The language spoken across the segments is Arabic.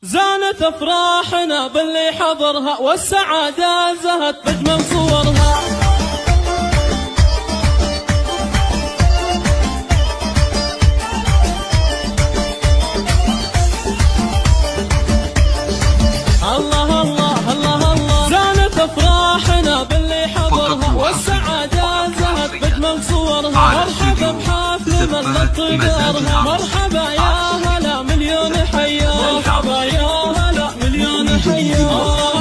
زانت افراحنا باللي حضرها والسعادة زهت بجمل صورها. الله الله الله الله. زانت افراحنا باللي حضرها والسعادة زهت بجمل صورها. مرحبا بحفل من لطف دارها. مرحبا يا هلا مليون حيا. مرحبا يا هلا مليون حيا.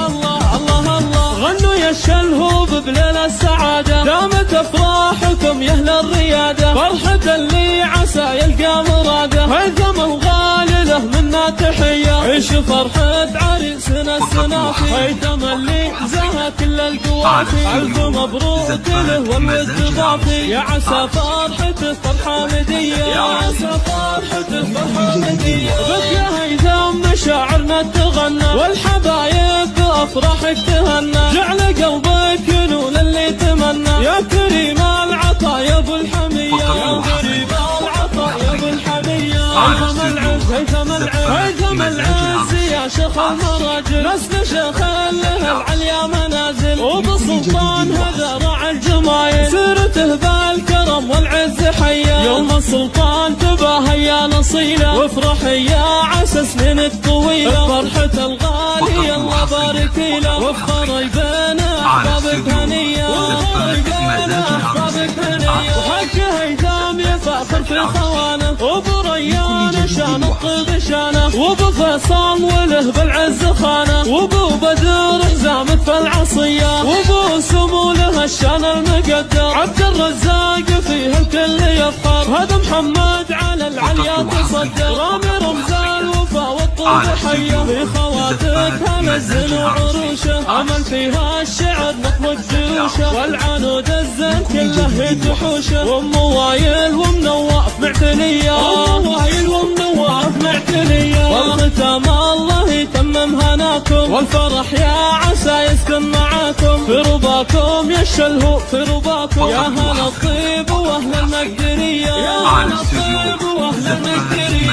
الله الله الله. غنوا يا الشلهوب بليل السعادة. دامت افراحكم يا اهل الريادة. فرحة اللي عسى يلقى مراده. هيثم الغالي له منا تحية. عيش فرحة عريسنا السنافي. هيثم اللي زها كل القوافي. ألف مبروك له والود ضافي. يا عسى فرحته فرحة مدية. يا عسى فرحته فرحة مدية. بك يا هيثم مشاعرنا تغنى. والحبايب بأفراحك تهنى. جعل قلبك ينول اللي تمنى. يا كريم العطا يا ابو الحمية. يا كريم العطا يا ابو الحمية. هيثم العز هيثم العز هيثم العز يا شيخ المراجل. نسل شيخ له العليا منازل. وبسلطان هذا راعي الجمايل. سيرته بالكرم والعز حيا. يوم السلطان تباهى يا نصيله. وافرحي يا عسى سنين الطويله. فرحة الغالي الله بارك له. وافخري بين احبابك هنيه. وافخري بين احبابك هنيه. وحق هيثم يفاخر في خوانه. وابو ريان شان الطيب شانه. وابو فيصل وله بالعز خانه. وابو بدر زامت في العصيه. وابو سمو له الشان المقدر. عبد الرزاق فيه الكل يفخر. هذا محمد على العليا تصدر. رامي رمزان وفا والطوب حيه. في خواتك هنزل وعروشه. امل فيها الشعر نطلق جيوشه. والعنود الزين كله يتحوشه. وام وايل وام نواف معتليه. ام وايل وام نواف معتليه. والختام الله يتمم هناكم. والفرح يا عسى يسكن معاكم. في رباكم يا الشلهو في رباكم. يا هلا الطيب واهل المقدريه. يا هلا الطيب واهل المقدريه.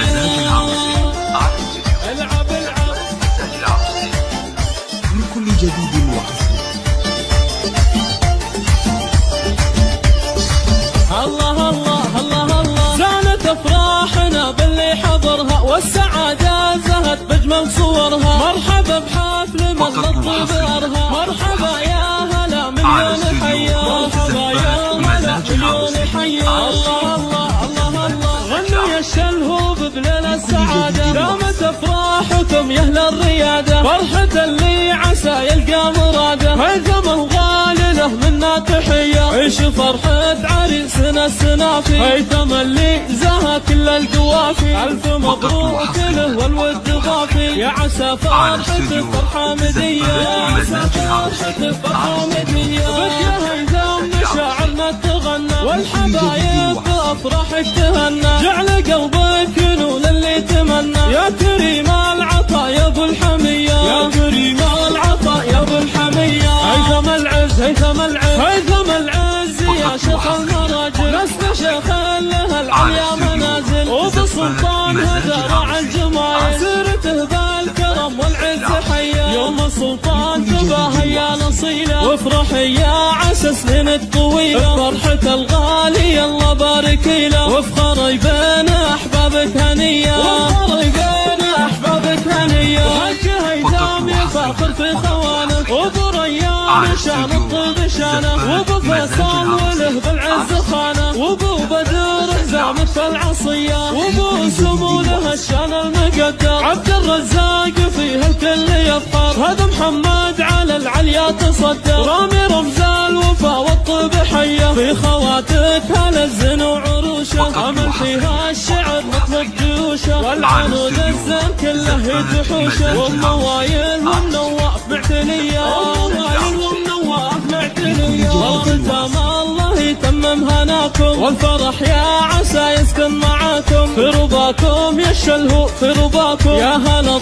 العب العب من كل جديد وحصري. الله الله الله الله. زانت افراحنا باللي حضرها والسعادة زهت بجمل صورها. مرحبا بحفل من لطف دارها. مرحبا يا هلا مليون حيا. مرحبا يا هلا مليون حيا. الله الله الله الله. غنوا يا الشلهوب بليل السعادة. دامت افراحكم يا اهل الريادة. فرحة اللي عسى يلقى مراده. هيثم الغالي له منا تحية. عيش فرحة عريسنا السنافي. هيثم اللي زها كل القوافي. ألف مبروك له والود ضافي. يا عسى فرحته فرحة مدية. يا عسى فرحته فرحة مدية. بك يا هيثم مشاعرنا تغنى. والحبايب بأفراحك تهنى. جعل قلبك ينول اللي تمنى. يا كريم العطا يا ابو الحمية. يا كريم العطا يا ابو الحمية. هيثم العز هيثم العز هيثم العز يا شيخ المراجل. نسل شيخ له العليا منازل. وبسلطان هذا راعي الجمايل. سيرته بالكرم والعز حيا. يوم السلطان تباهى يا نصيله. وافرحي يا عسى سنين الطويله. فرحة الغالي الله بارك له. وافخري بين احبابك هنيه. وافخري بين احبابك هنيه. وحق هيثم يفاخر في خوانه. وابو ريان شان الطيب شانه. وابو فيصل وله بالعز خانه. وابو بدر زامت في العصيه. وابو سمو له الشان المقدر. عبد الرزاق فيه الكل يفخر. هذا محمد على العليا تصدر. رامي رمزان وفا والطيب حيه. في خواتك هنزل وعروشه. امل فيها الشعر نطلق جيوشه. والعنود الزين كله يتحوشه. وام وايل وام نواف معتليه. ام وايل وام نواف معتليه. والختام الله يتمم هناكم. والفرح يا عسى يسكن معاكم. في رباكم يا الشلهو في رباكم. يا هلا